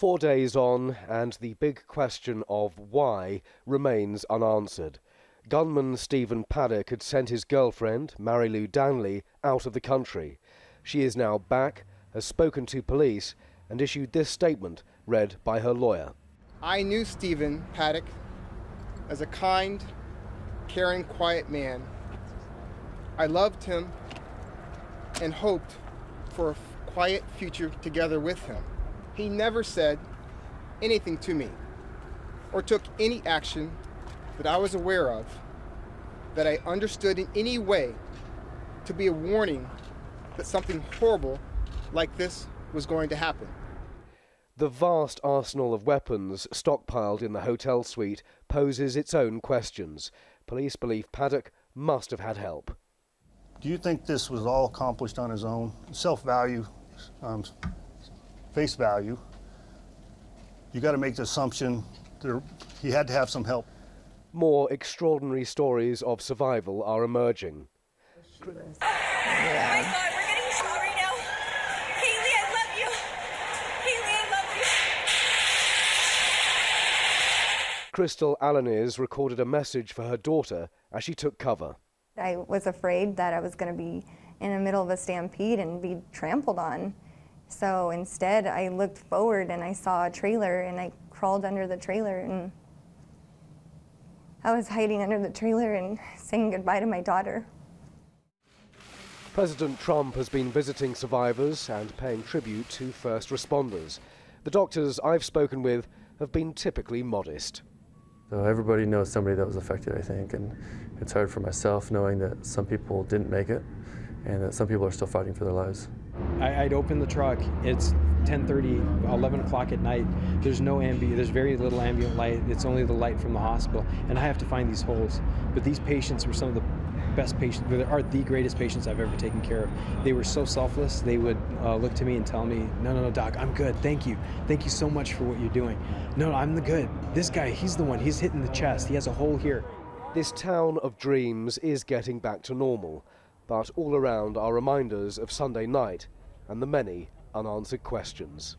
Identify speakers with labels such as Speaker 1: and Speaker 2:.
Speaker 1: 4 days on, and the big question of why remains unanswered. Gunman Stephen Paddock had sent his girlfriend, Marilou Danley, out of the country. She is now back, has spoken to police, and issued this statement read by her lawyer.
Speaker 2: I knew Stephen Paddock as a kind, caring, quiet man. I loved him and hoped for a quiet future together with him. He never said anything to me or took any action that I was aware of that I understood in any way to be a warning that something horrible like this was going to happen.
Speaker 1: The vast arsenal of weapons stockpiled in the hotel suite poses its own questions. Police believe Paddock must have had help.
Speaker 3: Do you think this was all accomplished on his own? Self-value, face value, you got to make the assumption that he had to have some help.
Speaker 1: More extraordinary stories of survival are emerging.
Speaker 4: Oh my God, we're getting shot right now. Haley, I love you. Haley, I love you.
Speaker 1: Crystal Alanis recorded a message for her daughter as she took cover.
Speaker 5: I was afraid that I was going to be in the middle of a stampede and be trampled on. So instead, I looked forward and I saw a trailer and I crawled under the trailer and I was hiding under the trailer and saying goodbye to my daughter.
Speaker 1: President Trump has been visiting survivors and paying tribute to first responders. The doctors I've spoken with have been typically modest.
Speaker 6: So everybody knows somebody that was affected, I think, and it's hard for myself knowing that some people didn't make it and that some people are still fighting for their lives.
Speaker 7: I'd open the truck, it's 10:30, 11 o'clock at night, there's very little ambient light, it's only the light from the hospital, and I have to find these holes. But these patients were some of the best patients, they are the greatest patients I've ever taken care of. They were so selfless, they would look to me and tell me, no, doc, I'm good, thank you so much for what you're doing. No, I'm the good. This guy, he's the one, he's hitting the chest, he has a hole here.
Speaker 1: This town of dreams is getting back to normal, but all around are reminders of Sunday night and the many unanswered questions.